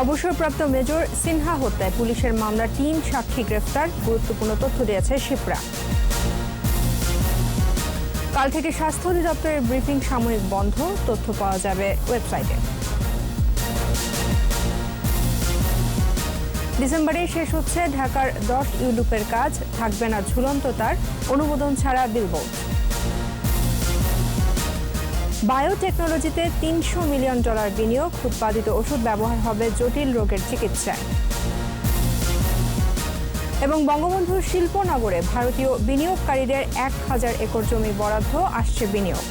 অবসরপ্রাপ্ত মেজর সিনহা হত্যায় পুলিশের মামলার ৩ সাক্ষী গ্রেফতার, গুরুত্বপূর্ণ তথ্য দিয়েছে শিপ্রা। কাল থেকে স্বাস্থ্য অধিদপ্তরের ব্রিফিং সাময়িক বন্ধ, তথ্য পাওয়া যাবে ওয়েবসাইটে। ডিসেম্বরে শেষ হচ্ছে ঢাকার 10 ইউলুপের কাজ, থাকবে না ঝুলন্ত তার, অনুমোদন ছাড়া বিলবোর্ড। বায়োটেকনোলজিতে $300 মিলিয়ন বিনিয়োগ, উৎপাদিত ওষুধ ব্যবহার হবে জটিল রোগের চিকিৎসায়। এবং বঙ্গবন্ধু শিল্পনগরে ভারতীয় বিনিয়োগকারীদের 1000 একর জমি বরাদ্দ, আসছে বিনিয়োগ।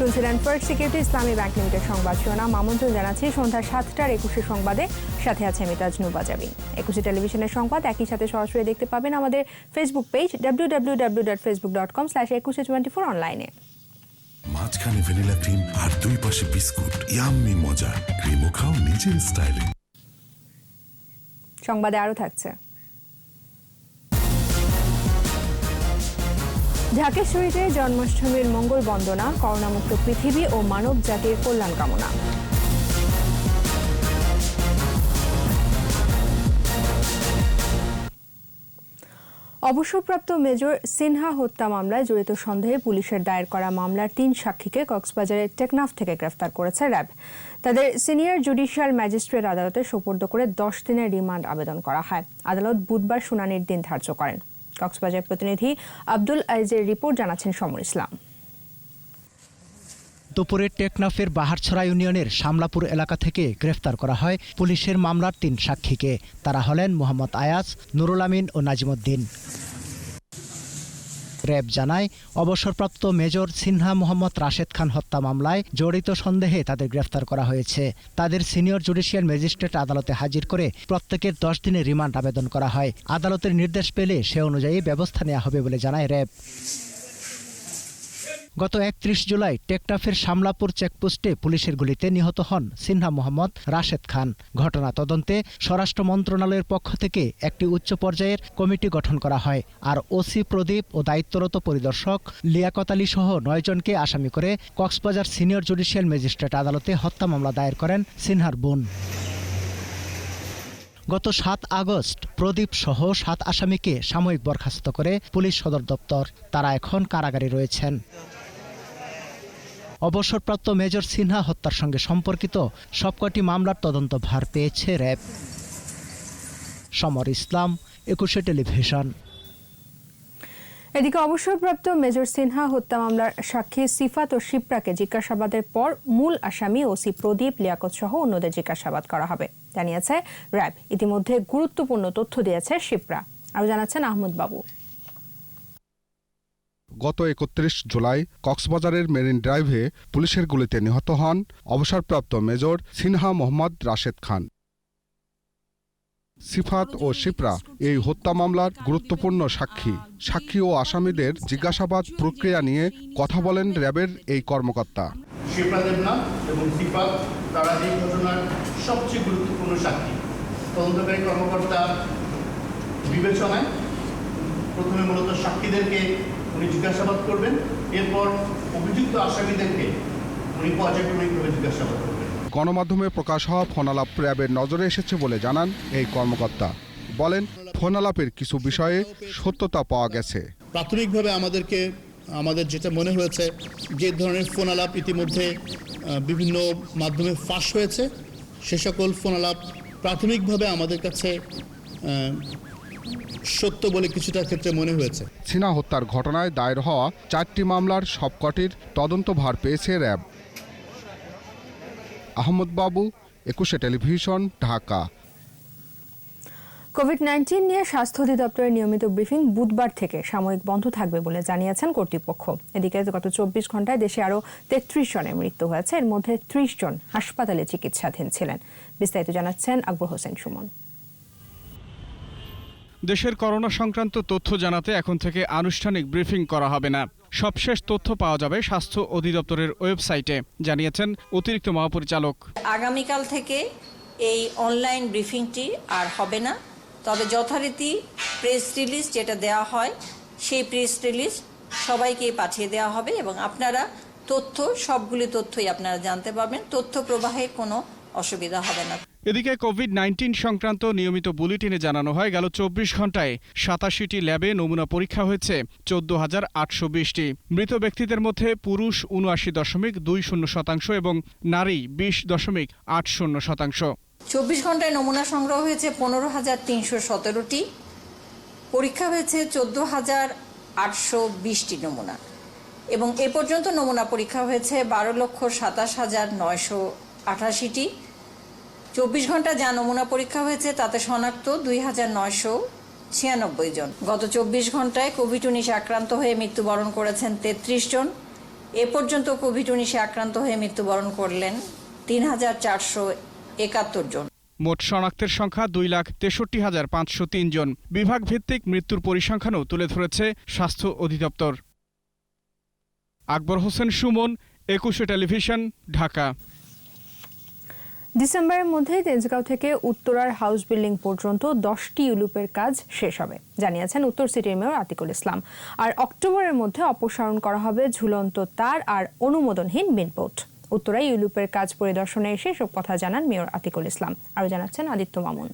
শুনছিলেন ফার্স্ট সিকিউরিটি ইসলামী ব্যাংক লিমিটেড সংবাদ শিরোনাম। আমন্ত্রণ জানাচ্ছি সন্ধ্যা 7টার 21 সংবাদে, সাথে আছে আমি তাজনু বাজাবি। 21 টেলিভিশনের সংবাদ একই সাথে সরাসরি দেখতে পাবেন আমাদের ফেসবুক পেজ www.facebook.com/2124 অনলাইনে। মাঝখানে ভ্যানিলা ক্রিম আর দুই পাশে বিস্কুট, ইয়াম্মি মজা। ক্রিমও খাও নিজের স্টাইলে। সংবাদে আরো থাকছে। ঢাকেশ্বরীতে জন্মাষ্টমীর মঙ্গল বন্দনা, করোনামুক্ত পৃথিবী ও মানব জাতির কল্যাণ কামনা। অবসরপ্রাপ্ত মেজর সিনহা হত্যা মামলায় জড়িত সন্দেহে পুলিশের দায়ের করা মামলার 3 সাক্ষীকে কক্সবাজারের টেকনাফ থেকে গ্রেফতার করেছে র্যাব। তাদের সিনিয়র জুডিশিয়াল ম্যাজিস্ট্রেট আদালতে সোপর্দ করে 10 দিনের রিমান্ড আবেদন করা হয়। আদালত বুধবার শুনানির দিন ধার্য করেন। কক্সবাজার প্রতিনিধি আব্দুল আইজের রিপোর্ট, জানাচ্ছেন সমর ইসলাম। দুপুরে টেকনাফের বাহারছড়া ইউনিয়নের শামলাপুর এলাকা থেকে গ্রেফতার করা হয় পুলিশের মামলার 3 সাক্ষীকে। তারা হলেন মোহাম্মদ আয়াজ, নুরুল আমিন ও নাজিমুদ্দিন। র্যাব জানায়, অবসরপ্রাপ্ত মেজর সিনহা মোহাম্মদ রাশেদ খান হত্যা মামলায় জড়িত সন্দেহে তাদের গ্রেফতার করা হয়েছে। তাদের সিনিয়র জুডিশিয়াল ম্যাজিস্ট্রেট আদালতে হাজির করে প্রত্যেকের 10 দিনের রিমান্ড আবেদন করা হয়। আদালতের নির্দেশ পেলে সে অনুযায়ী ব্যবস্থা নেওয়া হবে বলে জানায় র্যাব। গত 31 জুলাই টেকনাফের শামলাপুর চেকপোস্টে পুলিশের গুলিতে নিহত হন সিনহা মোহাম্মদ রাশেদ খান। ঘটনা তদন্তে স্বরাষ্ট্র মন্ত্রণালয়ের পক্ষ থেকে একটি উচ্চ পর্যায়ের কমিটি গঠন করা হয়। আর ওসি প্রদীপ ও দায়িত্বরত পরিদর্শক লিয়াকত আলী সহ 9 জনকে আসামি করে কক্সবাজার সিনিয়র জুডিশিয়াল ম্যাজিস্ট্রেট আদালতে হত্যা মামলা দায়ের করেন সিনহার বোন। গত 7 আগস্ট প্রদীপ সহ 7 আসামিকে সাময়িক বরখাস্ত করে পুলিশ সদর দপ্তর। তারা এখন কারাগারে রয়েছেন। অবসরপ্রাপ্ত মেজর সিনহা হত্যার সঙ্গে সম্পর্কিত সবকটি মামলার তদন্ত ভার পেয়েছে র্যাব। সমর ইসলাম, 21 টেলিভিশন। এদিকে অবসরপ্রাপ্ত মেজর সিনহা হত্যা মামলার সাক্ষী সিফাত ও শিপ্রাকে জিজ্ঞাসাবাদের পর মূল আসামি ওসি প্রদীপ, লিয়াকত সহ অন্যদের জিজ্ঞাসাবাদ করা হবে, জানিয়েছে র্যাব। ইতিমধ্যে গুরুত্বপূর্ণ তথ্য দিয়েছে শিপ্রা। আরও জানাচ্ছেন আহমদ বাবু। গত 31 জুলাই কক্সবাজারের মেরিন ড্রাইভে পুলিশের গুলিতে নিহত হন অবসরপ্রাপ্ত মেজর সিনহা মোহাম্মদ রাশেদ খান। সিফাত ও শিপ্রা এই হত্যা মামলার গুরুত্বপূর্ণ সাক্ষী ও আসামিদের জিজ্ঞাসাবাদ প্রক্রিয়া নিয়ে কথা বলেন র্যাবের এই কর্মকর্তা। শিপ্রা দেবনাথ এবং সিফাত তারা এই ঘটনার সবচেয়ে গুরুত্বপূর্ণ সাক্ষী। তদন্তকারী কর্মকর্তা বিবেচনায় প্রথমে মূলত সাক্ষীদেরকে উনি জিজ্ঞাসাবাদ করবেন, এরপর অভিযুক্ত আসামিদেরকে উনি পর্যায়ক্রমিকভাবে জিজ্ঞাসাবাদ করবেন। গণমাধ্যমে প্রকাশ হওয়া ফোনালাপ র্যাবের নজরে এসেছে বলে জানান এই কর্মকর্তা। বলেন, ফোনালাপের কিছু বিষয়ে সত্যতা পাওয়া গেছে। প্রাথমিকভাবে আমাদের যেটা মনে হয়েছে, যে ধরনের ফোনালাপ ইতিমধ্যে বিভিন্ন মাধ্যমে ফাঁস হয়েছে, সে সকল ফোনালাপ প্রাথমিকভাবে আমাদের কাছে সত্য বলে কিছুটা ক্ষেত্রে মনে হয়েছে। সিনহা হত্যার ঘটনায় দায়ের হওয়া 4টি মামলার সবকটির তদন্ত ভার পেয়েছে র্যাব। আহমদ বাবু, 21 টেলিভিশন, ঢাকা। কোভিড-19 নিয়ে স্বাস্থ্য অধিদপ্তরের নিয়মিত ব্রিফিং বুধবার থেকে সাময়িক বন্ধ থাকবে বলে জানিয়েছেন কর্তৃপক্ষ। এদিকে গত 24 ঘন্টায় দেশে আরও 33 জনের মৃত্যু হয়েছে। এর মধ্যে 30 জন হাসপাতালে চিকিৎসাধীন ছিলেন। বিস্তারিত জানাচ্ছেন আকবর হোসেন সুমন। দেশের করোনা সংক্রান্ত তথ্য জানাতে এখন থেকে আনুষ্ঠানিক ব্রিফিং করা হবে না। সবশেষ তথ্য পাওয়া যাবে স্বাস্থ্য অধিদপ্তরের ওয়েবসাইটে, জানিয়েছেন অতিরিক্ত মহাপরিচালক। আগামীকাল থেকে এই অনলাইন ব্রিফিংটি আর হবে না, তবে যথারীতি প্রেস রিলিজ যেটা দেওয়া হয় সেই প্রেস রিলিজ সবাইকে পাঠিয়ে দেওয়া হবে এবং আপনারা সবগুলি তথ্যই আপনারা জানতে পারবেন। তথ্য প্রবাহে কোনো অসুবিধা হবে না। এদিকে কোভিড-19 সংক্রান্ত নিয়মিত বুলেটিনে জানানো হয় গেল 24 ঘন্টায় 87টি ল্যাবে নমুনা পরীক্ষা হয়েছে 14,820টি। মৃত ব্যক্তিদের মধ্যে পুরুষ 79.20% এবং নারী 20.80%। 24 ঘন্টায় নমুনা সংগ্রহ হয়েছে 15,317টি, পরীক্ষা হয়েছে 14,820টি নমুনা এবং এ পর্যন্ত নমুনা পরীক্ষা হয়েছে 12,27,988টি। 24 ঘন্টা যা নমুনা পরীক্ষা হয়েছে তাতে শনাক্ত 2,996 জন। গত 24 ঘন্টায় কোভিড-19 আক্রান্ত হয়ে মৃত্যুবরণ করেছেন 33 জন। এ পর্যন্ত কোভিড-19 আক্রান্ত হয়ে মৃত্যুবরণ করলেন 3,471 জন। মোট শনাক্তের সংখ্যা 2,63,503 জন। বিভাগ ভিত্তিক মৃত্যুর পরিসংখ্যানও তুলে ধরেছে স্বাস্থ্য অধিদপ্তর। আকবর হোসেন সুমন, 21 টেলিভিশন, ঢাকা। ডিসেম্বরের মধ্যে তেজগাঁও থেকে উত্তরার হাউস বিল্ডিং পর্যন্ত 10টি ইউলুপের কাজ শেষ হবে জানিয়েছেন উত্তর সিটির মেয়র আতিকুল ইসলাম। আর অক্টোবরের মধ্যে অপসারণ করা হবে ঝুলন্ত তার আর অনুমোদনহীন বিনপোর্ট। উত্তরায় ইউলুপের কাজ পরিদর্শনে এসে সব কথা জানান মেয়র আতিকুল ইসলাম। আরও জানাচ্ছেন আদিত্য মামুন।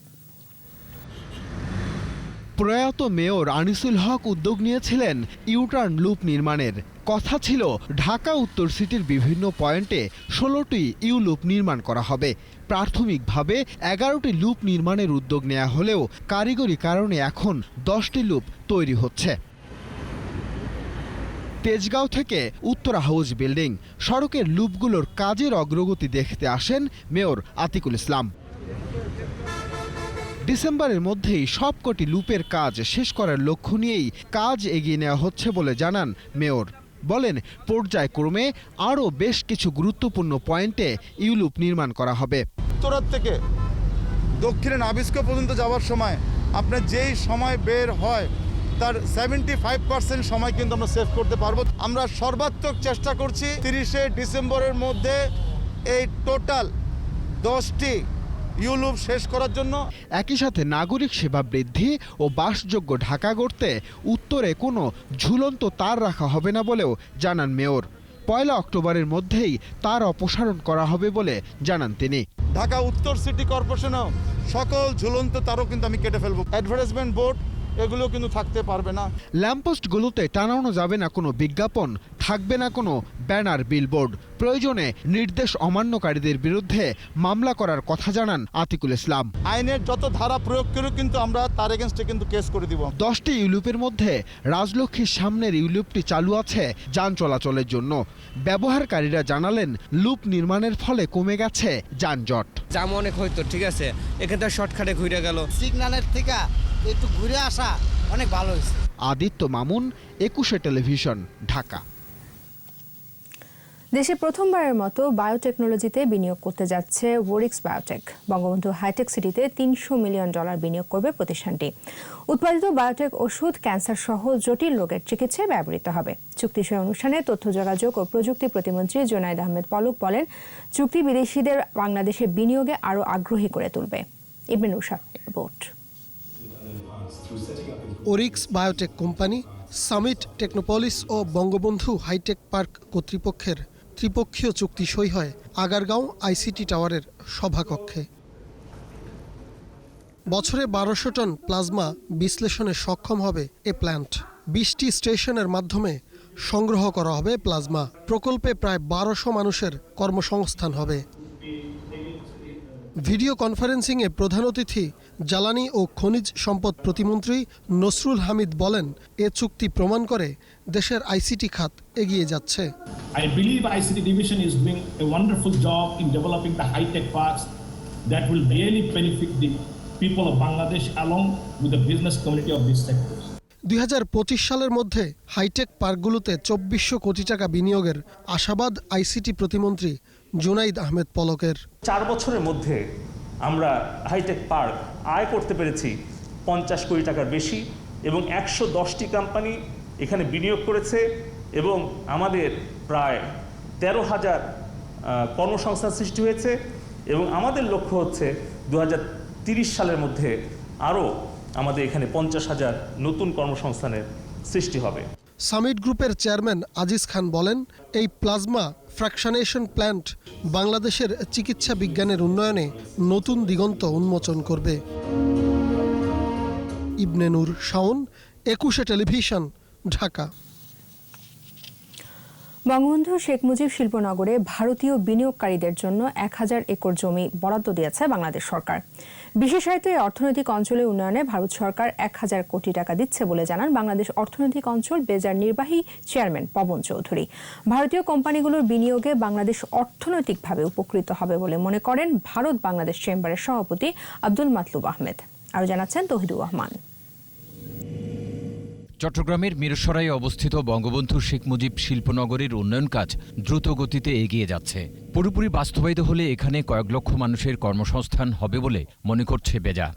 প্রয়াত মেয়র আনিসুল হক উদ্যোগ নিয়েছিলেন ইউটার্ন লুপ নির্মাণের। কথা ছিল ঢাকা উত্তর সিটির বিভিন্ন পয়েন্টে 16টি ইউ লুপ নির্মাণ করা হবে। প্রাথমিকভাবে 11টি লুপ নির্মাণের উদ্যোগ নেওয়া হলেও কারিগরি কারণে এখন 10টি লুপ তৈরি হচ্ছে। তেজগাঁও থেকে উত্তরা হাউস বিল্ডিং সড়কের লুপগুলোর কাজের অগ্রগতি দেখতে আসেন মেয়র আতিকুল ইসলাম। ডিসেম্বরের মধ্যেই সবকটি লুপের কাজ শেষ করার লক্ষ্য নিয়েই কাজ এগিয়ে নেওয়া হচ্ছে বলে জানান মেয়র। বলেন, পর্যায়ক্রমে আরও বেশ কিছু গুরুত্বপূর্ণ পয়েন্টে ইউলুপ নির্মাণ করা হবে। উত্তরার থেকে দক্ষিণে নাবিস্কো পর্যন্ত যাওয়ার সময় আপনার যেই সময় বের হয় তার 75% সময় কিন্তু আমরা সেভ করতে পারবো। আমরা সর্বাত্মক চেষ্টা করছি 30শে ডিসেম্বরের মধ্যে এই টোটাল 10টি ইউলুপ শেষ করার জন্য। একই সাথে নাগরিক সেবা বৃদ্ধি ও বাসযোগ্য ঢাকা গড়তে উত্তরে কোনো ঝুলন্ত তার রাখা হবে না বলেও জানান মেয়র। 1 অক্টোবরের মধ্যেই তার অপসারণ করা হবে বলে জানান তিনি। ঢাকা উত্তর সিটি কর্পোরেশনেও সকল ঝুলন্ত তারও কিন্তু আমি কেটে ফেলবো। অ্যাডভার্টাইজমেন্ট বোর্ড এগুলো কিন্তু থাকতে পারবে না। ল্যাম্পপোস্টগুলোতে টানানো যাবে না কোনো বিজ্ঞাপন, থাকবে না কোনো ব্যানার, বিলবোর্ড। প্রয়োজনে নির্দেশ অমান্যকারীদের বিরুদ্ধে মামলা করার কথা জানান আতিকুল ইসলাম। আইনের যত ধারা প্রয়োগ করে কিন্তু আমরা তার এগেনস্টে কিন্তু কেস করে দিব। 10টি ইউলুপের মধ্যে রাজলক্ষ্মীর সামনের ইউলুপটি চালু আছে যান চলাচলের জন্য। ব্যবহারকারীরা জানালেন, লুপ নির্মাণের ফলে কমে গেছে যানজট। জাম অনেক হয়তো, ঠিক আছে, এখান থেকে শর্টকাটে ঘুরে গেল। সিগন্যালের থেকে একটু ঘুরে আসা অনেক ভালো হয়েছে। আদিত্য মামুন, 21 টেলিভিশন, ঢাকা। দেশে প্রথমবারের মতো বায়োটেকনোলজিতে বিনিয়োগ করতে যাচ্ছে ওরিক্স বায়োটেক। বঙ্গবন্ধু হাইটেক সিটিতে $300 মিলিয়ন বিনিয়োগ করবে প্রতিষ্ঠানটি। উৎপাদিত বায়োটেক ওষুধ ক্যান্সার সহ জটিল রোগের চিকিৎসায় ব্যবহৃত হবে। চুক্তিসই অনুষ্ঠানে তথ্য যোগাযোগ ও প্রযুক্তি প্রতিমন্ত্রী জুনাইদ আহমেদ পলক বলেন, চুক্তি বিদেশিদের বাংলাদেশে বিনিয়োগে আরও আগ্রহী করে তুলবে। Ibne Nusar report. Orix biotech company, Summit Technopolis ও বঙ্গবন্ধু হাইটেক পার্ক কর্তৃপক্ষের ত্রিপক্ষীয় চুক্তি সই হয় আগারগাঁও আইসিটি টাওয়ারের সভাকক্ষে। বছরে 1200 টন প্লাজমা বিশ্লেষণে সক্ষম হবে এ প্ল্যান্ট। 20টি স্টেশনের মাধ্যমে সংগ্রহ করা হবে প্লাজমা। প্রকল্পে প্রায় 1200 মানুষের কর্মসংস্থান হবে। ভিডিও কনফারেন্সিংয়ে প্রধান অতিথি জ্বালানি ও খনিজ সম্পদ প্রতিমন্ত্রী নসরুল হামিদ বলেন, এ চুক্তি প্রমাণ করে দেশের আইসিটি খাত এগিয়ে যাচ্ছে। I believe ICT division is doing a wonderful job in developing the high-tech parks that will really benefit the people of Bangladesh along with the business community of this sector. 2025 সালের মধ্যে hi tech পার্কগুলোতে 2400 কোটি টাকা বিনিয়োগের আশাবাদ ICT প্রতিমন্ত্রী জুনাইদ আহমেদ পলকের। 4 বছরের মধ্যে আমরা হাইটেক পার্ক আয় করতে পেরেছি 50 কোটি টাকার বেশি এবং 110টি কোম্পানি এখানে বিনিয়োগ করেছে এবং আমাদের প্রায় 13,000 কর্মসংস্থান সৃষ্টি হয়েছে এবং আমাদের লক্ষ্য হচ্ছে 2030 সালের মধ্যে আরও আমাদের এখানে 50,000 নতুন কর্মসংস্থানের সৃষ্টি হবে। সামিট গ্রুপের চেয়ারম্যান আজিজ খান বলেন, এই প্লাজমা ফ্র্যাকশনেশন প্ল্যান্ট বাংলাদেশের চিকিৎসা বিজ্ঞানের উন্নয়নে নতুন দিগন্ত উন্মোচন করবে। ইবনে নূর শাওন, 21 টেলিভিশন, ঢাকা। বঙ্গবন্ধু শেখ মুজিব শিল্পনগরে ভারতীয় বিনিয়োগকারীদের জন্য 1000 একর জমি বরাদ্দ দিয়েছে বাংলাদেশ সরকার। বিশেষায়িত এই অর্থনৈতিক অঞ্চলের উন্নয়নে ভারত সরকার 1000 কোটি টাকা দিচ্ছে বলে জানান বাংলাদেশ অর্থনৈতিক অঞ্চল বেজার নির্বাহী চেয়ারম্যান পবন চৌধুরী। ভারতীয় কোম্পানিগুলোর বিনিয়োগে বাংলাদেশ অর্থনৈতিকভাবে উপকৃত হবে বলে মনে করেন ভারত বাংলাদেশ চেম্বারের সভাপতি আব্দুল মাতলুব আহমেদ। আরও জানাচ্ছেন তৌহিদুর রহমান। চট্টগ্রামের মিরসরাইয়ে অবস্থিত বঙ্গবন্ধু শেখ মুজিব শিল্পনগরীর উন্নয়ন কাজ দ্রুত গতিতে এগিয়ে যাচ্ছে। পুরোপুরি বাস্তবায়িত হলে এখানে কয়েক লক্ষ মানুষের কর্মসংস্থান হবে বলে মনে করছে বেজা।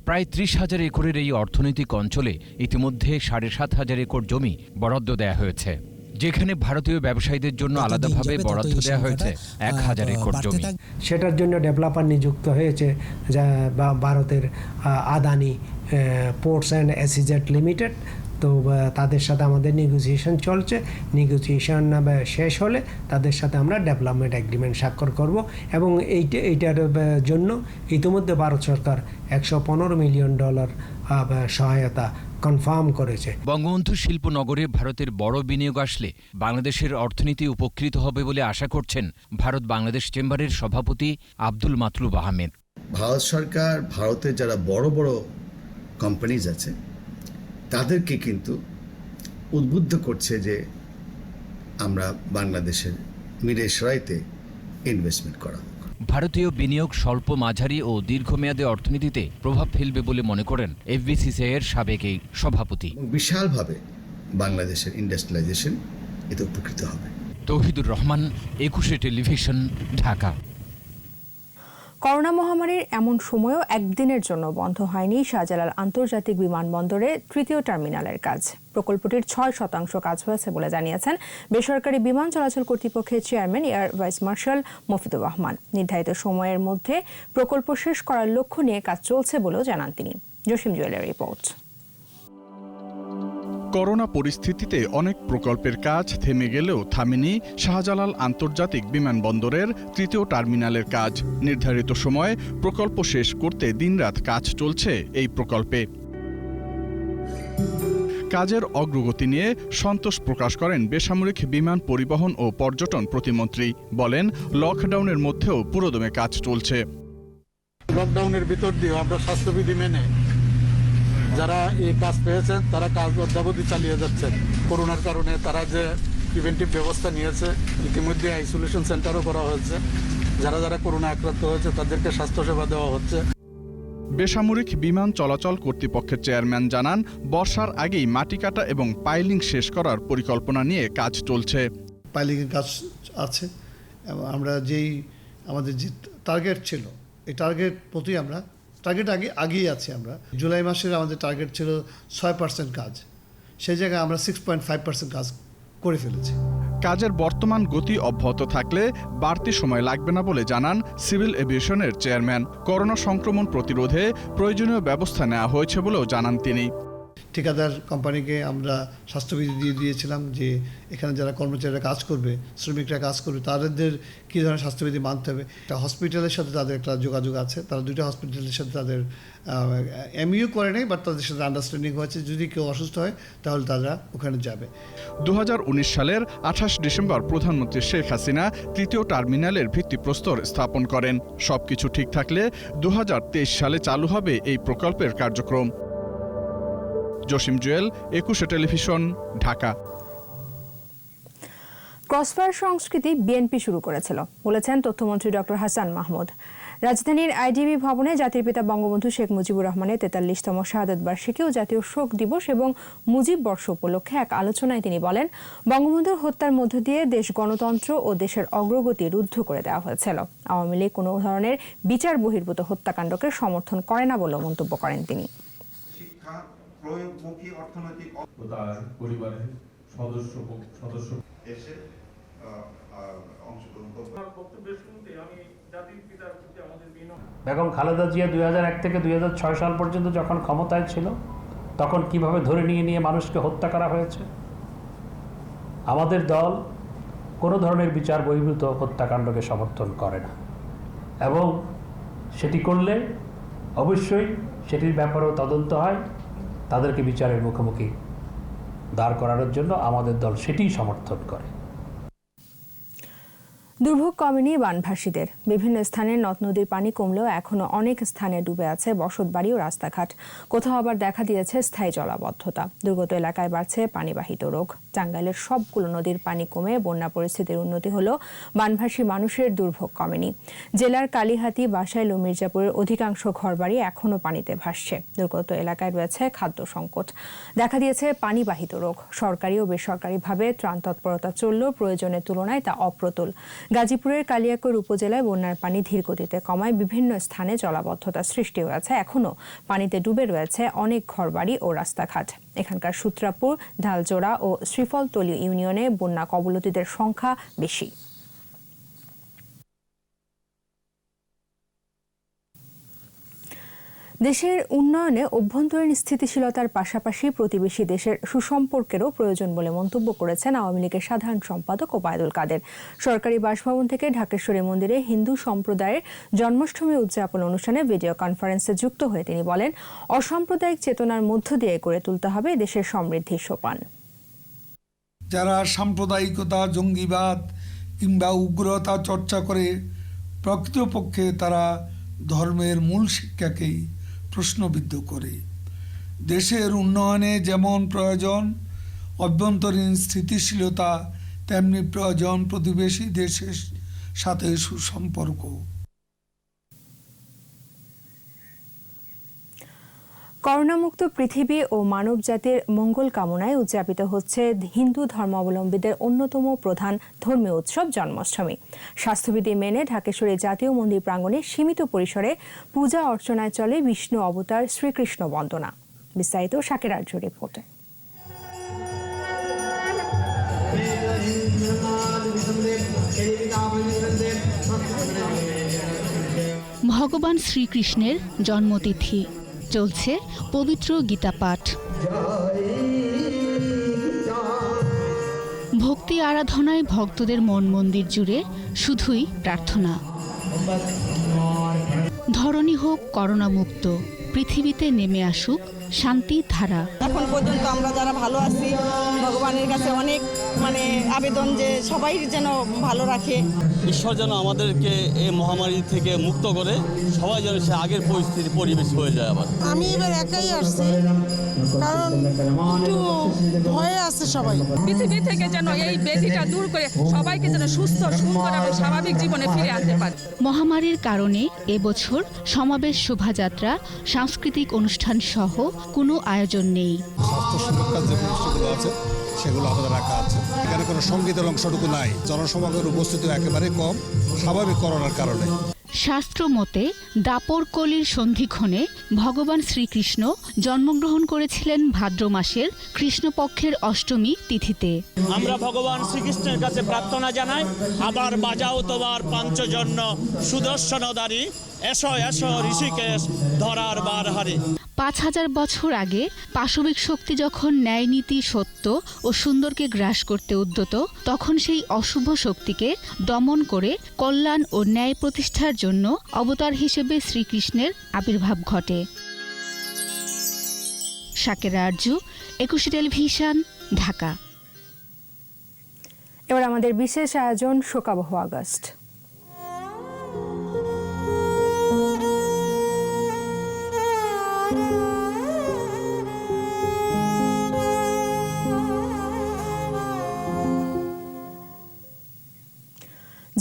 প্রায় 30,000 একরের এই অর্থনৈতিক অঞ্চলে ইতিমধ্যে 7,500 একর জমি বরাদ্দ দেয়া হয়েছে, যেখানে ভারতীয় ব্যবসায়ীদের জন্য আলাদাভাবে বরাদ্দ দেওয়া হয়েছে 1000 একর জমি। সেটার জন্য ডেভেলপার নিযুক্ত হয়েছে যা ভারতের Adani ports and SEZ limited. তো তাদের সাথে আমাদের নেগোসিয়েশন চলছে। নেগোসিয়েশন শেষ হলে তাদের সাথে আমরা ডেভেলপমেন্ট এগ্রিমেন্ট স্বাক্ষর করব এবং এইটার জন্য ইতিমধ্যে ভারত সরকার $115 মিলিয়ন সহায়তা কনফার্ম করেছে। বঙ্গবন্ধু শিল্পনগরে ভারতের বড় বিনিয়োগ আসলে বাংলাদেশের অর্থনীতি উপকৃত হবে বলে আশা করছেন ভারত বাংলাদেশ চেম্বারের সভাপতি আব্দুল মাতলুব আহমেদ। ভারত সরকার ভারতের যারা বড় বড় কোম্পানিজ আছে তাদেরকে কিন্তু উদ্বুদ্ধ করছে যে আমরা বাংলাদেশের মিরসরাইতে ইনভেস্টমেন্ট করা। ভারতীয় বিনিয়োগ স্বল্প, মাঝারি ও দীর্ঘমেয়াদে অর্থনীতিতে প্রভাব ফেলবে বলে মনে করেন এফবিসিসিআই এর সাবেক এই সভাপতি। বিশালভাবে বাংলাদেশের ইন্ডাস্ট্রিয়ালাইজেশন এতে উপকৃত হবে। তৌহিদুর রহমান, 21 টেলিভিশন, ঢাকা। করোনা মহামারীর এমন সময়ও একদিনের জন্য বন্ধ হয়নি শাহজালাল আন্তর্জাতিক বিমানবন্দরে তৃতীয় টার্মিনালের কাজ। প্রকল্পটির 6% কাজ হয়েছে বলে জানিয়েছেন বেসরকারি বিমান চলাচল কর্তৃপক্ষের chairman air vice marshal Mofidur Rahman. নির্ধারিত সময়ের মধ্যে প্রকল্প শেষ করার লক্ষ্য নিয়ে কাজ চলছে বলেও জানান তিনি। জসিম জুয়েলের রিপোর্ট। করোনা পরিস্থিতিতে অনেক প্রকল্পের কাজ থেমে গেলেও থামেনি শাহজালাল আন্তর্জাতিক বিমানবন্দরের তৃতীয় টার্মিনালের কাজ। নির্ধারিত সময়ে প্রকল্প শেষ করতে দিনরাত কাজ চলছে এই প্রকল্পে। কাজের অগ্রগতি নিয়ে সন্তোষ প্রকাশ করেন বেসামরিক বিমান পরিবহন ও পর্যটন প্রতিমন্ত্রী। বলেন, লকডাউনের মধ্যেও পুরোদমে কাজ চলছে। লকডাউনের ভিতর দিয়ে আমরা স্বাস্থ্যবিধি মেনে যারা এই কাজ পেয়েছেন তারা কাজ অদ্যাবধি চালিয়ে যাচ্ছেন। করোনার কারণে তারা যে প্রিভেন্টিভ ব্যবস্থা নিয়েছে, ইতিমধ্যে আইসোলেশন সেন্টারও করা হয়েছে। যারা যারা করোনা আক্রান্ত হয়েছে তাদেরকে স্বাস্থ্যসেবা দেওয়া হচ্ছে। বেসামরিক বিমান চলাচল কর্তৃপক্ষের চেয়ারম্যান জানান, বর্ষার আগেই মাটি কাটা এবং পাইলিং শেষ করার পরিকল্পনা নিয়ে কাজ চলছে। পাইলিংয়ের কাজ আছে। আমরা আমাদের যে টার্গেট ছিল, এই টার্গেট প্রতি আমরা আগেই আছি। আমরা জুলাই মাসের আমাদের টার্গেট ছিল 6% কাজ, সেই জায়গায় আমরা 6.5% কাজ করে ফেলেছি। কাজের বর্তমান গতি অব্যাহত থাকলে বাড়তি সময় লাগবে না বলে জানান সিভিল এভিয়েশনের চেয়ারম্যান। করোনা সংক্রমণ প্রতিরোধে প্রয়োজনীয় ব্যবস্থা নেওয়া হয়েছে বলেও জানান তিনি। ঠিকাদার কোম্পানিকে আমরা স্বাস্থ্যবিধি দিয়ে দিয়েছিলাম যে এখানে যারা কর্মচারীরা কাজ করবে, শ্রমিকরা কাজ করবে, তাদের কী ধরনের স্বাস্থ্যবিধি মানতে হবে। একটা হসপিটালের সাথে তাদের একটা যোগাযোগ আছে। তারা 2টা হসপিটালের সাথে তাদের এমইউ করে নেই, বাট তাদের সাথে আন্ডারস্ট্যান্ডিং হয়েছে যদি কেউ অসুস্থ হয় তাহলে তারা ওখানে যাবে। 2019 সালের 28 ডিসেম্বর প্রধানমন্ত্রী শেখ হাসিনা তৃতীয় টার্মিনালের ভিত্তিপ্রস্তর স্থাপন করেন। সবকিছু ঠিক থাকলে 2023 সালে চালু হবে এই প্রকল্পের কার্যক্রম। জসিম জুয়েল, 21 টেলিভিশন, ঢাকা। ক্রসফায়ার সংস্কৃতি বিএনপি শুরু করেছিল বলেছেন তথ্যমন্ত্রী ডক্টর হাসান মাহমুদ। রাজধানীর আইডিবি ভবনে জাতির পিতা বঙ্গবন্ধু শেখ মুজিবুর রহমানের 43তম শাহাদাত বার্ষিকী ও জাতীয় শোক দিবস এবং মুজিব বর্ষ উপলক্ষে এক আলোচনায় তিনি বলেন, বঙ্গবন্ধুর হত্যার মধ্য দিয়ে দেশ গণতন্ত্র ও দেশের অগ্রগতি রুদ্ধ করে দেওয়া হয়েছিল। আওয়ামী লীগ কোনো ধরনের বিচার বহির্ভূত হত্যাকাণ্ডকে সমর্থন করে না বলেও মন্তব্য করেন তিনি। প্রয়োগমুখী অর্থনৈতিক পরিবারের সদস্য এসে বেগম খালেদা জিয়া 2001 থেকে 2006 সাল পর্যন্ত যখন ক্ষমতায় ছিল তখন কিভাবে ধরে নিয়ে মানুষকে হত্যা করা হয়েছে। আমাদের দল কোনো ধরনের বিচার বহির্ভূত হত্যাকাণ্ডকে সমর্থন করে না, এবং সেটি করলে অবশ্যই সেটির ব্যাপারেও তদন্ত হয়, তাদেরকে বিচারের মুখোমুখি দাঁড় করানোর জন্য আমাদের দল সেটিই সমর্থন করে। দুর্ভোগ কমেনি বানভাসীদের। বিভিন্ন স্থানে নদ নদীর পানি কমলেও এখনো অনেক স্থানে ডুবে আছে বসতবাড়ি ও রাস্তাঘাট। কোথাও আবার দেখা দিয়েছে স্থায়ী জলাবদ্ধতা। দুর্গত এলাকায় বাড়ছে পানিবাহিত রোগ। টাঙ্গাইলের সবগুলো নদীর পানি কমে বন্যা পরিস্থিতির উন্নতি হলেও বানভাসী মানুষের দুর্ভোগ কমেনি। জেলার কালীহাতি, বাসাইল ও মির্জাপুরের অধিকাংশ ঘরবাড়ি এখনো পানিতে ভাসছে। দুর্গত এলাকায় রয়েছে খাদ্য সংকট। দেখা দিয়েছে পানিবাহিত রোগ। সরকারি ও বেসরকারিভাবে ত্রাণ তৎপরতা চললেও প্রয়োজনের তুলনায় তা অপ্রতুল। গাজীপুরের কালিয়াকৈর উপজেলায় বন্যার পানি ধীর গতিতে কমায় বিভিন্ন স্থানে জলাবদ্ধতা সৃষ্টি হয়েছে। এখনো পানিতে ডুবে রয়েছে অনেক ঘরবাড়ি ও রাস্তাঘাট। এখানকার সূত্রাপুর, ঢালজোড়া ও শ্রীফলতলী ইউনিয়নে বন্যা কবলিতদের সংখ্যা বেশি। দেশের উন্নয়নে অভ্যন্তরীণ স্থিতিশীলতার পাশাপাশি প্রতিবেশী দেশের সুসম্পর্কেরও প্রয়োজন বলে মন্তব্য করেছেন আওয়ামী লীগের সাধারণ সম্পাদক ওবায়দুল কাদের। সরকারি বাসভবন থেকে ঢাকেশ্বরী মন্দিরে হিন্দু সম্প্রদায়ের জন্মাষ্টমী উদযাপন অনুষ্ঠানে ভিডিও কনফারেন্সে যুক্ত হয়ে তিনি বলেন, অসাম্প্রদায়িক চেতনার মধ্য দিয়ে গড়ে তুলতে হবে দেশের সমৃদ্ধির সোপান। যারা সাম্প্রদায়িকতা, জঙ্গিবাদ কিংবা উগ্রতা চর্চা করে প্রকৃতপক্ষে তারা ধর্মের মূল শিক্ষাকেই প্রশ্নবিদ্ধ করে। দেশের উন্নয়নে যেমন প্রয়োজন অভ্যন্তরীণ স্থিতিশীলতা, তেমনি প্রয়োজন প্রতিবেশী দেশের সাথে সুসম্পর্ক। করোনামুক্ত পৃথিবী ও মানব জাতির মঙ্গল কামনায় উদযাপিত হচ্ছে হিন্দু ধর্মাবলম্বীদের অন্যতম প্রধান ধর্মীয় উৎসব জন্মাষ্টমী। স্বাস্থ্যবিধি মেনে ঢাকেশ্বরী জাতীয় মন্দির প্রাঙ্গণে সীমিত পরিসরে পূজা অর্চনায় চলে বিষ্ণু অবতার শ্রীকৃষ্ণ বন্দনা। বিস্তারিত শাকির আরজুর রিপোর্টে। ভগবান শ্রীকৃষ্ণের জন্মতিথি, চলছে পবিত্র গীতা পাঠ। ভক্তি আরাধনায় ভক্তদের মন মন্দির জুড়ে শুধুই প্রার্থনা। ধরণী হোক করোনা মুক্ত, পৃথিবীতে নেমে আসুক শান্তি ধারা। এখন পর্যন্ত আমরা যারা ভালো আছি, ভগবানের কাছে অনেক আবেদন যে সবাই যেন ভালো রাখে। ঈশ্বর যেন আমাদেরকে এই মহামারী থেকে মুক্ত করে সবাই যেন সে আগের পরিস্থিতি পরিবেশ হয়ে যায়। আবার আমি এবার একাই আসছি, কারণ একটু ভয়ে আছে সবাই। পৃথিবী থেকে যেন এই ব্যাধিটা দূর করে সবাইকে যেন সুস্থ, সুন্দর এবং স্বাভাবিক জীবনে ফিরে আনতে পারে। মহামারীর কারণে এবছর সমাবেশ, শোভাযাত্রা, সাংস্কৃতিক অনুষ্ঠান সহ কোনো আয়োজন নেই। স্বাস্থ্য সুরক্ষার যে ব্যবস্থাগুলো আছে সেগুলো আমাদের রাখা আছে। এখানে কোনো সঙ্গীতের অংশটুকু নাই। জনসমাগমের উপস্থিতি একেবারে কম, স্বাভাবিক করোনার কারণে। শাস্ত্র মতে দাপর কলির সন্ধিক্ষণে ভগবান শ্রীকৃষ্ণ জন্মগ্রহণ করেছিলেন ভাদ্র মাসের কৃষ্ণপক্ষের অষ্টমী তিথিতে। আমরা ভগবান শ্রীকৃষ্ণের কাছে প্রার্থনা জানাই, আবার বাজাও তোমার পাঞ্চজন্য সুদর্শনদারি, এসো এসো ঋষিকেশ ধরার বার হারে। 5000 বছর আগে পাশবিক শক্তি যখন ন্যায়, নীতি, সত্য ও সুন্দরকে গ্রাস করতে উদ্যত, তখন সেই অশুভ শক্তিকে দমন করে কল্যাণ ও ন্যায় প্রতিষ্ঠার জন্য অবতার হিসেবে শ্রীকৃষ্ণের আবির্ভাব ঘটে। শাকেরা আরজু, 21 টেলিভিশন, ঢাকা। এবার আমাদের বিশেষ আয়োজন শোকাবহ আগস্ট।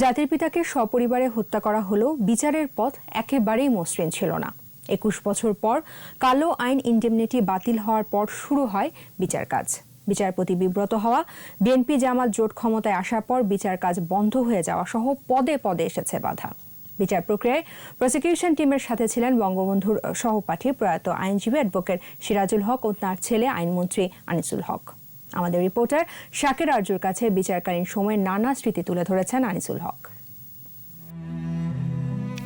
জাতির পিতাকে সপরিবারে হত্যা করা হলেও বিচারের পথ একেবারেই মসৃণ ছিল না। 21 বছর পর কালো আইন ইনডেমনিটি বাতিল হওয়ার পর শুরু হয় বিচার কাজ। বিচারপতি বিব্রত হওয়া, বিএনপি জামাত জোট ক্ষমতায় আসার পর বিচার কাজ বন্ধ হয়ে যাওয়া সহ পদে পদে এসেছে বাধা। বিচার প্রক্রিয়ায় প্রসিকিউশন টিমের সাথে ছিলেন বঙ্গবন্ধুর সহপাঠী প্রয়াত আইনজীবী অ্যাডভোকেট সিরাজুল হক ও তাঁর ছেলে আইনমন্ত্রী আনিসুল হক। আমাদের রিপোর্টার শাকের আরজুর কাছে বিচারকালীন সময়ে নানা স্মৃতি তুলে ধরেছেন আনিসুল হক।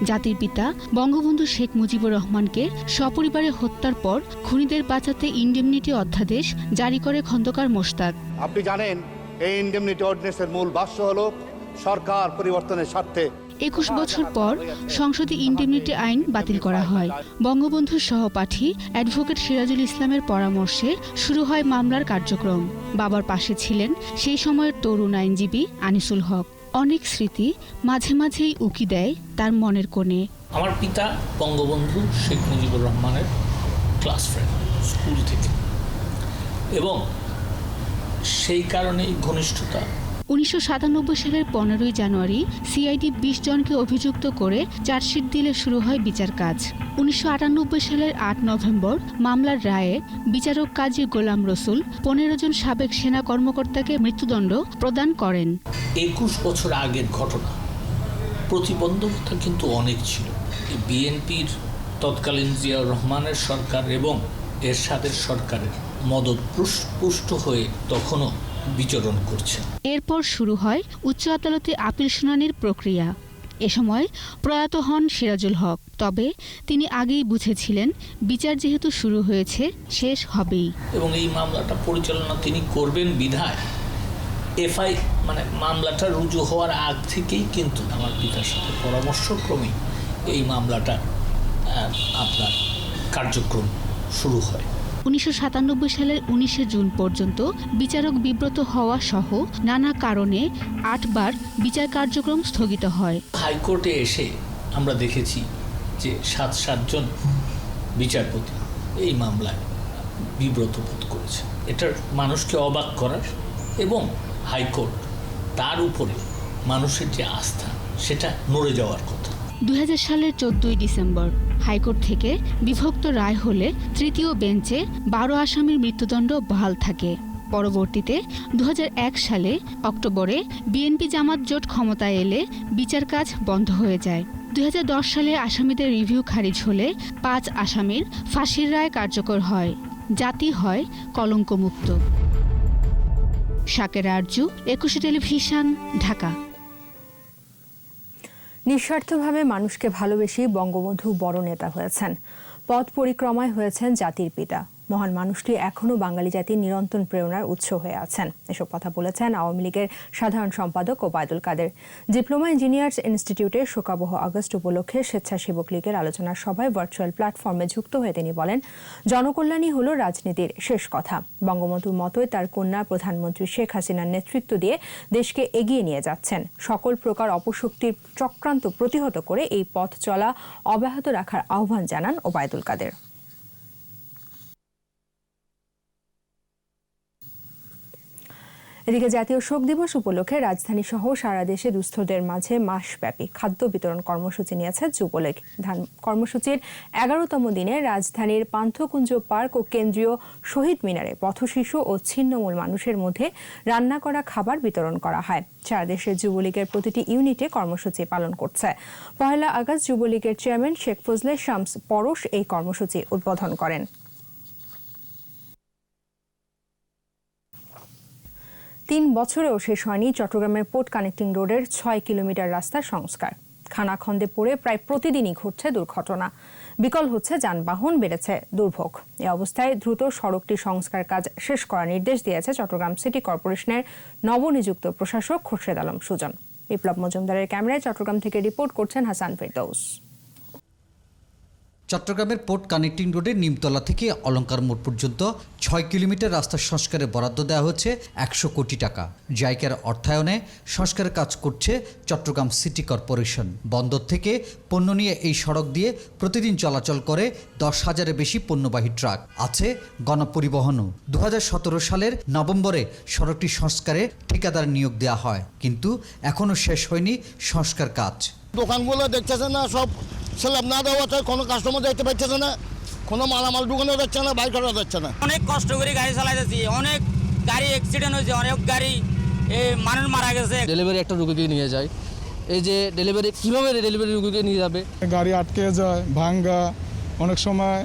জাতির পিতা বঙ্গবন্ধু শেখ মুজিবুর রহমানকে সপরিবারে হত্যার পর খুনিদের বাঁচাতে ইন্ডেমনিটি অধ্যাদেশ জারি করে খন্দকার মোশতাক। আপনি জানেন এই ইন্ডেমনিটি অর্ডিন্যান্সের মূল ভাষ্য হলো সরকার পরিবর্তনের স্বার্থে ২১ বছর পর সংসদে ইন্ডেমনিটি আইন বাতিল করা হয়। বঙ্গবন্ধুর সহপাঠী অ্যাডভোকেট সিরাজুল ইসলামের পরামর্শে শুরু হয় মামলার কার্যক্রম। বাবার পাশে ছিলেন সেই সময়ের তরুণ আইনজীবী আনিসুল হক। অনেক স্মৃতি মাঝে মাঝেই উকি দেয় তার মনের কোণে। আমার পিতা বঙ্গবন্ধু শেখ মুজিবুর রহমানের ক্লাস ফ্রেন্ড স্কুল থেকে, এবং সেই কারণেই ঘনিষ্ঠতা। ১৯৯৭ সালের ১৫ই জানুয়ারি সিআইডি ২০ জনকে অভিযুক্ত করে চার্জশিট দিলে শুরু হয় বিচার কাজ। ১৯৯৮ সালের ৮ নভেম্বর মামলার রায়ে বিচারক কাজী গোলাম রসুল ১৫ জন সাবেক সেনা কর্মকর্তাকে মৃত্যুদণ্ড প্রদান করেন। ২১ বছর আগের ঘটনা, প্রতিবন্ধকতা কিন্তু অনেক ছিল। বিএনপির তৎকালীন জিয়াউর রহমানের সরকার এবং এরশাদের সরকারের মদত পুষ্ট হয়ে তখনও বিচরণ করছে। এরপর শুরু হয় উচ্চ আদালতে আপিল শুনানির প্রক্রিয়া। এ সময় প্রয়াত হন সিরাজুল হক। তবে তিনি আগেই বুঝেছিলেন বিচার যেহেতু শুরু হয়েছে শেষ হবেই, এবং এই মামলাটা পরিচালনা তিনি করবেন বিধায় মামলাটা রুজু হওয়ার আগ থেকেই কিন্তু আমার পিতার সাথে পরামর্শক্রমে এই মামলাটা আপনার কার্যক্রম শুরু হয়। ১৯৯৭ সালের ১৯ জুন পর্যন্ত বিচারক বিব্রত হওয়া সহ নানা কারণে ৮ বার বিচার কার্যক্রম স্থগিত হয়। হাইকোর্টে এসে আমরা দেখেছি যে ৭জন বিচারপতি এই মামলায় বিব্রত বোধ করেছে। এটার মানুষকে অবাক করার, এবং হাইকোর্ট তার উপরে মানুষের যে আস্থা সেটা নড়ে যাওয়ার কথা। ২০০০ সালের ১৪ই ডিসেম্বর হাইকোর্ট থেকে বিভক্ত রায় হলে তৃতীয় বেঞ্চে ১২ আসামির মৃত্যুদণ্ড বহাল থাকে। পরবর্তীতে ২০০১ সালে অক্টোবরে বিএনপি জামাত জোট ক্ষমতায় এলে বিচার কাজ বন্ধ হয়ে যায়। ২০১০ সালে আসামিদের রিভিউ খারিজ হলে ৫ আসামির ফাঁসির রায় কার্যকর হয়। জাতি হয় কলঙ্কমুক্ত। শাকের আরজু, ২১ টেলিভিশন, ঢাকা। নিঃস্বার্থভাবে মানুষকে ভালোবেসে বঙ্গবন্ধু বড় নেতা হয়েছেন। পথ পরিক্রমায় হয়েছেন জাতির পিতা। মহান মানুষটি এখনও বাঙালি জাতির নিরন্তর প্রেরণার উৎস হয়ে আছেন। এসব কথা বলেছেন আওয়ামী লীগের সাধারণ সম্পাদক ওবায়দুল কাদের। ডিপ্লোমা ইঞ্জিনিয়ার্স ইনস্টিটিউটের শোকাবহ আগস্ট উপলক্ষে স্বেচ্ছাসেবক লীগের আলোচনা সভায় ভার্চুয়াল প্ল্যাটফর্মে যুক্ত হয়ে তিনি বলেন, জনকল্যাণই হলো রাজনীতির শেষ কথা। বঙ্গবন্ধুর মতোই তার কন্যা প্রধানমন্ত্রী শেখ হাসিনার নেতৃত্ব দিয়ে দেশকে এগিয়ে নিয়ে যাচ্ছেন। সকল প্রকার অপশক্তির চক্রান্ত প্রতিহত করে এই পথ চলা অব্যাহত রাখার আহ্বান জানান ওবায়দুল কাদের। এদিকে জাতীয় শোক দিবস উপলক্ষে রাজধানী সহ সারা দেশে দুস্থদের মাঝে মাসব্যাপী খাদ্য বিতরণ কর্মসূচি নিয়েছে যুবলীগ। কর্মসূচির ১১তম দিনে রাজধানীর পান্থকুঞ্জ পার্ক ও কেন্দ্রীয় শহীদ মিনারে পথশিশু ও ছিন্নমূল মানুষের মধ্যে রান্না করা খাবার বিতরণ করা হয়। সারা দেশের যুবলীগের প্রতিটি ইউনিটে কর্মসূচি পালন করছে। ১ আগস্ট যুবলীগের চেয়ারম্যান শেখ ফজলে শামস পরশ এই কর্মসূচি উদ্বোধন করেন। ৩ বছরেও শেষ হয়নি চট্টগ্রামের পোর্ট কানেক্টিং রোডের ৬ কিলোমিটার রাস্তার সংস্কার। খানাখন্দে পড়ে প্রায় প্রতিদিনই ঘটছে দুর্ঘটনা। বিকল হচ্ছে যানবাহন, বেড়েছে দুর্ভোগ। এ অবস্থায় দ্রুত সড়কটি সংস্কার কাজ শেষ করার নির্দেশ দিয়েছে চট্টগ্রাম সিটি কর্পোরেশনের নবনিযুক্ত প্রশাসক খোরশেদ আলম সুজন। বিপ্লব মজুমদারের ক্যামেরায় চট্টগ্রাম থেকে রিপোর্ট করছেন হাসান ফেরদৌস। চট্টগ্রামের পোর্ট কানেক্টিং রোডের নিমতলা থেকে অলঙ্কার মোড় পর্যন্ত ৬ কিলোমিটার রাস্তা সংস্কারে বরাদ্দ দেওয়া হচ্ছে ১০০ কোটি টাকা। জাইকার অর্থায়নে সংস্কারের কাজ করছে চট্টগ্রাম সিটি কর্পোরেশন। বন্দর থেকে পণ্য নিয়ে এই সড়ক দিয়ে প্রতিদিন চলাচল করে ১০,০০০-এর বেশি পণ্যবাহী ট্রাক। আছে গণপরিবহনও। ২০১৭ সালের নভেম্বরে সড়কটি সংস্কারে ঠিকাদার নিয়োগ দেওয়া হয়, কিন্তু এখনও শেষ হয়নি সংস্কার কাজ। দোকানগুলো দেখতেছে না, সব স্ল্যাব না দেওয়াতে কোনো কাস্টমার দেখতে পাচ্ছে না, কোনো মালামাল ঢুকানো যাচ্ছে না, বাইক করা যাচ্ছে না। অনেক কষ্ট করে গাড়ি চালাইতেছি, অনেক গাড়ি অ্যাক্সিডেন্ট হয়েছে, অনেক গাড়ি মানুষ মারা গেছে। ডেলিভারি একটা রুগীকে নিয়ে যায়, এই যে ডেলিভারি কীভাবে ডেলিভারি রুগীকে নিয়ে যাবে? গাড়ি আটকে যায়, ভাঙ্গা, অনেক সময়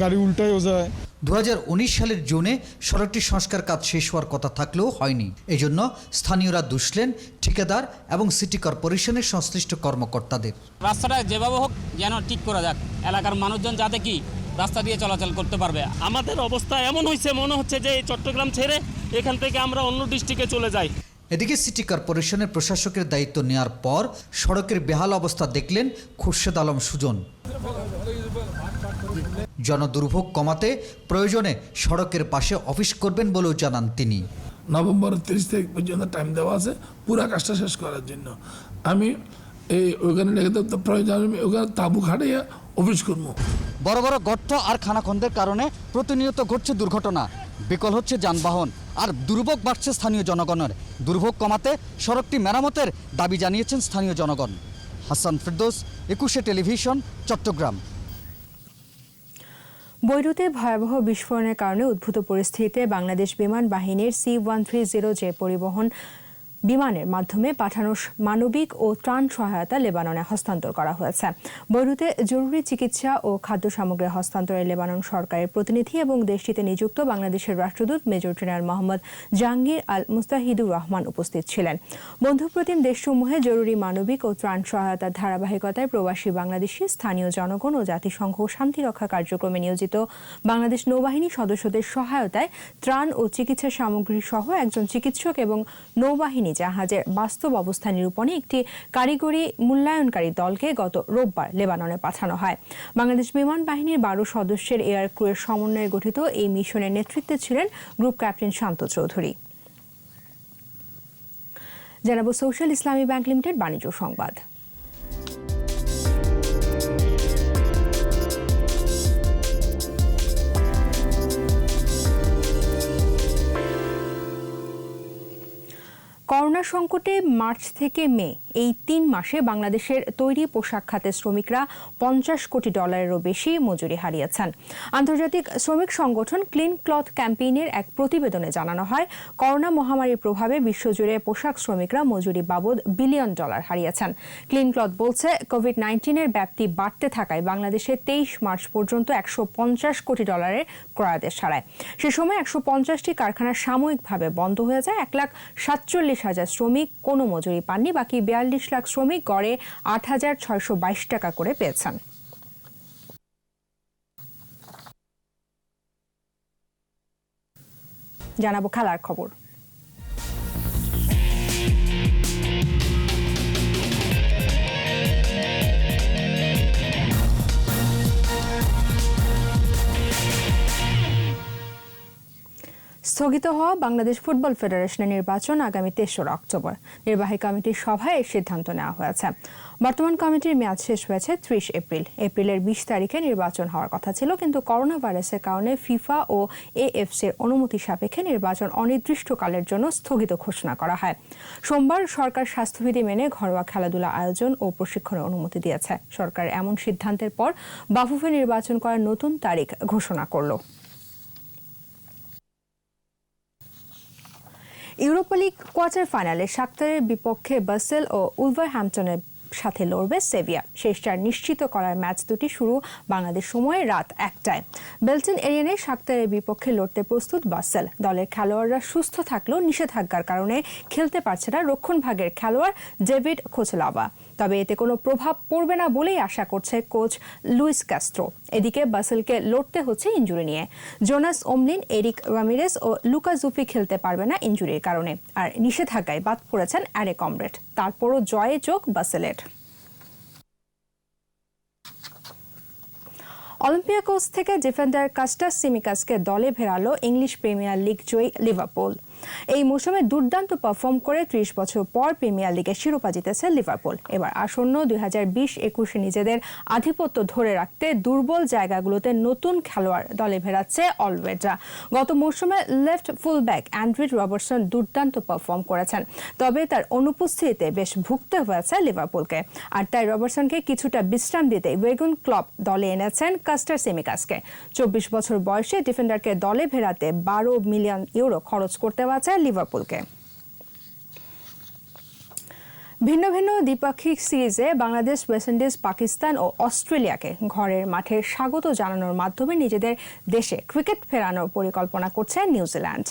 গাড়ি উল্টাইও যায়। 2019 সালের জুনে সড়কটি সংস্কার কাজ শেষ হওয়ার কথা থাকলেও হয়নি। এজন্য স্থানীয়রা দুষলেন ঠিকাদার এবং সিটি কর্পোরেশনের সংশ্লিষ্ট কর্মকর্তাদের। রাস্তাটা যেভাবে হোক যেন ঠিক করা যাক, এলাকার মানুষজন যাতে কি রাস্তা দিয়ে চলাচল করতে পারবে। আমাদের অবস্থা এমন হয়েছে, মনে হচ্ছে যে এই চট্টগ্রাম ছেড়ে এখান থেকে আমরা অন্য ডিস্ট্রিক্টে চলে যাই। এদিকে সিটি কর্পোরেশনের প্রশাসকের দায়িত্ব নেওয়ার পর সড়কের বেহাল অবস্থা দেখলেন খুরশেদ আলম সুজন। জনদুর্ভোগ কমাতে প্রয়োজনে সড়কের পাশে অফিস করবেন বলেও জানান তিনি। নভেম্বরের 30 তারিখ পর্যন্ত টাইম দেওয়া আছে পুরা কাজটা শেষ করার জন্য। আমি ওইখানে লেগে তো প্রয়োজন ওখানে তাঁবু খাটিয়ে অফিস করবো। বড় বড় গর্ত আর খানাখন্দের কারণে প্রতিনিয়ত ঘটছে দুর্ঘটনা, বিকল হচ্ছে যানবাহন আর দুর্ভোগ বাড়ছে স্থানীয় জনগণের। দুর্ভোগ কমাতে সড়কটি মেরামতের দাবি জানিয়েছেন স্থানীয় জনগণ। হাসান ফেরদৌস, 21 টেলিভিশন, চট্টগ্রাম। বৈরুতে ভয়াবহ বিস্ফোরণের কারণে উদ্ভূত পরিস্থিতিতে বাংলাদেশ বিমান বাহিনীর C-130 পরিবহন বিমানের মাধ্যমে পাঠানো মানবিক ও ত্রাণ সহায়তা লেবাননে হস্তান্তর করা হয়েছে। বৈরুতে জরুরি চিকিৎসা ও খাদ্য সামগ্রী হস্তান্তরে লেবানন সরকারের প্রতিনিধি এবং দেশটিতে নিযুক্ত বাংলাদেশের রাষ্ট্রদূত মেজর জেনারেল মোহাম্মদ জাহাঙ্গীর আল মুস্তাহিদুর রহমান উপস্থিত ছিলেন। বন্ধুপ্রতিম দেশসমূহে জরুরি মানবিক ও ত্রাণ সহায়তার ধারাবাহিকতায় প্রবাসী বাংলাদেশি, স্থানীয় জনগণ ও জাতিসংঘ শান্তিরক্ষা কার্যক্রমে নিয়োজিত বাংলাদেশ নৌবাহিনী সদস্যদের সহায়তায় ত্রাণ ও চিকিৎসা সামগ্রী সহ একজন চিকিৎসক এবং নৌবাহিনী জাহাজের বাস্তব অবস্থা নিরূপণে একটি কারিগরি মূল্যায়নকারী দলকে গত রোববার লেবাননে পাঠানো হয়। বাংলাদেশ বিমান বাহিনীর 12 সদস্যের এয়ার ক্রুয়ের সমন্বয়ে গঠিত এই মিশনের নেতৃত্বে ছিলেন গ্রুপ ক্যাপ্টেন শান্ত চৌধুরী। জানাবো সোশ্যাল ইসলামী ব্যাংক লিমিটেড বাণিজ্য সংবাদ। করোনা সংকটে মার্চ থেকে মে এই 3 মাসে বাংলাদেশের তৈরি পোশাক খাতের শ্রমিকরা $50 কোটি বেশি মজুরি হারিয়েছেন। আন্তর্জাতিক শ্রমিক সংগঠন ক্লিন ক্লথ ক্যাম্পেইনের এক প্রতিবেদনে জানানো হয়, করোনা মহামারীর প্রভাবে বিশ্বজুড়ে পোশাক শ্রমিকরা মজুরি বাবদ $1 বিলিয়ন হারিয়েছেন। ক্লিন ক্লথ বলছে, কোভিড-19 বাড়তি বাড়তে থাকায় বাংলাদেশে 23 মার্চ পর্যন্ত $150 কোটি ক্রয়াদেশ হারায়। সে সময় 150টি কারখানা সাময়িকভাবে বন্ধ হয়ে যায়। 1,47,000 শ্রমিক কোনো মজুরি পাননি। বাকি 42 লাখ শ্রমিক গড়ে 8,622 টাকা করে পেয়েছেন। জানাবো খেলার খবর। স্থগিত হওয়া বাংলাদেশ ফুটবল ফেডারেশনের নির্বাচন আগামী 3রা অক্টোবর। নির্বাহী কমিটির সভায় এই সিদ্ধান্ত নেওয়া হয়েছে। বর্তমান কমিটির মেয়াদ শেষ হয়েছে 30 এপ্রিল। এপ্রিলের 20 তারিখে নির্বাচন হওয়ার কথা ছিল, কিন্তু করোনা ভাইরাসের কারণে ফিফা ও AFCর অনুমতি সাপেক্ষে নির্বাচন অনির্দিষ্টকালের জন্য স্থগিত ঘোষণা করা হয়। সোমবার সরকার স্বাস্থ্যবিধি মেনে ঘরোয়া খেলাধুলা আয়োজন ও প্রশিক্ষণের অনুমতি দিয়েছে। সরকার এমন সিদ্ধান্তের পর বাফুফে নির্বাচন করার নতুন তারিখ ঘোষণা করল। ইউরোপা লিগ কোয়ার্টার ফাইনালে শাখতারের বিপক্ষে বাসেল ও উলভারহ্যাম্পটনের সাথে লড়বে সেভিয়া। শেষ 4 নিশ্চিত করার ম্যাচ দুটি শুরু বাংলাদেশ সময়ে রাত 1টায়। বেলটন এরিয়ানে শাখতারের বিপক্ষে লড়তে প্রস্তুত বাসেল। দলের খেলোয়াড়রা সুস্থ থাকলেও নিষেধাজ্ঞার কারণে খেলতে পারছে না রক্ষণভাগের খেলোয়াড় ডেভিড কোচেলাভা। তবে এতে কোনো প্রভাব পড়বে না বলেই আশা করছে কোচ লুইস ক্যাস্ট্রো। এদিকে বাসেলকে লড়তে হচ্ছে ইনজুরি নিয়ে। জোনাস ওমলিন, এরিক রামিরেস ও লুকা জুফি খেলতে পারবে না ইনজুরির কারণে। আর নিষেধাজ্ঞায় বাদ পড়েছেন অ্যারে কমরেড। তারপরও জয়ে চোখ বাসেলের। অলিম্পিয়াকোস থেকে ডিফেন্ডার কাস্টাস সিমিকাসকে দলে ফেরালো ইংলিশ প্রিমিয়ার লিগ জয়ী লিভারপুল। এই মৌসুমে দুর্দান্ত পারফর্ম করে 30 বছর পর প্রিমিয়ার লিগের শিরোপা জিতেছে লিভারপুল। এবার আসন্ন 2020-21 নিজেদের আধিপত্য ধরে রাখতে দুর্বল জায়গাগুলোতে নতুন খেলোয়াড় দলে ফেরাচ্ছে অলরেডরা। গত মৌসুমে লেফট ফুলব্যাক অ্যান্ড্রিড রবার্টসন দুর্দান্ত পারফর্ম করেছেন, তবে তার অনুপস্থিতিতে বেশ ভুগতে হয়েছে লিভারপুলকে। আর তাই রবার্টসনকে কিছুটা বিশ্রাম দিতে ওয়েগুন ক্লপ দলে এনেছেন কাস্টার সিমিকাসকে। 24 বছর বয়সে ডিফেন্ডারকে দলে ফেরাতে €12 মিলিয়ন খরচ করতে হয়েছে লিভারপুলকে। ভিন্ন ভিন্ন দ্বিপাক্ষিক সিরিজে বাংলাদেশ, ওয়েস্ট ইন্ডিজ, পাকিস্তান ও অস্ট্রেলিয়াকে ঘরের মাঠে স্বাগত জানানোর মাধ্যমে নিজেদের দেশে ক্রিকেট ফেরানোর পরিকল্পনা করছে নিউজিল্যান্ড।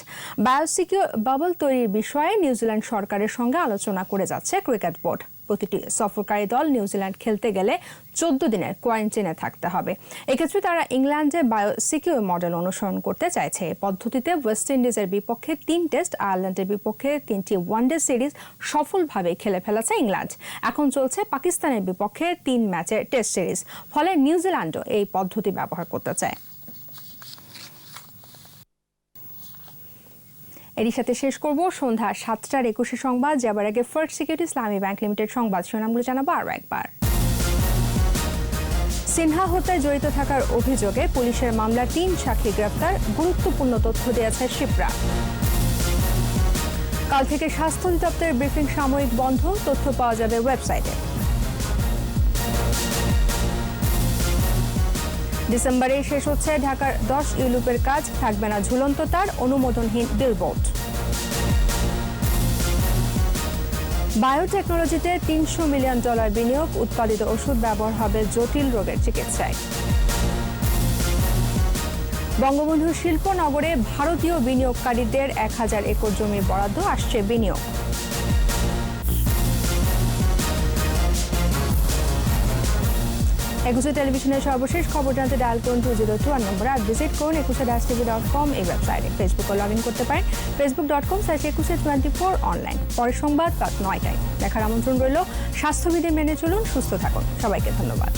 বায়োসিকিউর বাবল তৈরির বিষয়ে নিউজিল্যান্ড সরকারের সঙ্গে আলোচনা করে যাচ্ছে ক্রিকেট বোর্ড। প্রতিটি সফরকারী দল নিউজিল্যান্ড খেলতে গেলে 14 দিনের কোয়ারেন্টাইনে থাকতে হবে। এক্ষেত্রে তারা ইংল্যান্ডে বায়োসিকিউর মডেল অনুসরণ করতে চাইছে। এই পদ্ধতিতে ওয়েস্ট ইন্ডিজের বিপক্ষে 3 টেস্ট, আয়ারল্যান্ডের বিপক্ষে 3টি ওয়ানডে সিরিজ সফলভাবে খেলে ফেলেছে ইংল্যান্ড। এখন চলছে পাকিস্তানের বিপক্ষে 3 ম্যাচের টেস্ট সিরিজ। ফলে নিউজিল্যান্ডও এই পদ্ধতি ব্যবহার করতে চায়। এরই সাথে শেষ করব সন্ধ্যা 7টার 21 সংবাদ। যাবার আগে ফার্স্ট সিকিউরিটি ইসলামী ব্যাংক লিমিটেড সংবাদ শিরোনামগুলো জানাবো আরও একবার। সিনহা হত্যায় জড়িত থাকার অভিযোগে পুলিশের মামলার 3 সাক্ষী গ্রেফতার, গুরুত্বপূর্ণ তথ্য দিয়েছে শিপ্রা। কাল থেকে স্বাস্থ্য অধিদপ্তরের ব্রিফিং সাময়িক বন্ধ, তথ্য পাওয়া যাবে ওয়েবসাইটে। ডিসেম্বরে শেষ হচ্ছে ঢাকার 10 ইউলুপের কাজ, থাকবে না ঝুলন্ত তার, অনুমোদনহীন বিলবোর্ড। বায়োটেকনোলজিতে $300 মিলিয়ন বিনিয়োগ, উৎপাদিত ওষুধ ব্যবহার হবে জটিল রোগের চিকিৎসায়। বঙ্গবন্ধু শিল্পনগরে ভারতীয় বিনিয়োগকারীদের 1000 একর জমির বরাদ্দ, আসছে বিনিয়োগ। একুশে টেলিভিশনের সর্বশেষ খবর জানতে ডায়াল করুন 202 নম্বরে, আর ভিজিট করুন ekusha-tv.com এই ওয়েবসাইটে। ফেসবুকে লগ ইন করতে পারেন facebook.com/ekusha24 অনলাইন। পরের সংবাদ রাত 9টায় দেখার আমন্ত্রণ রইল। স্বাস্থ্যবিধি মেনে চলুন, সুস্থ থাকুন। সবাইকে ধন্যবাদ।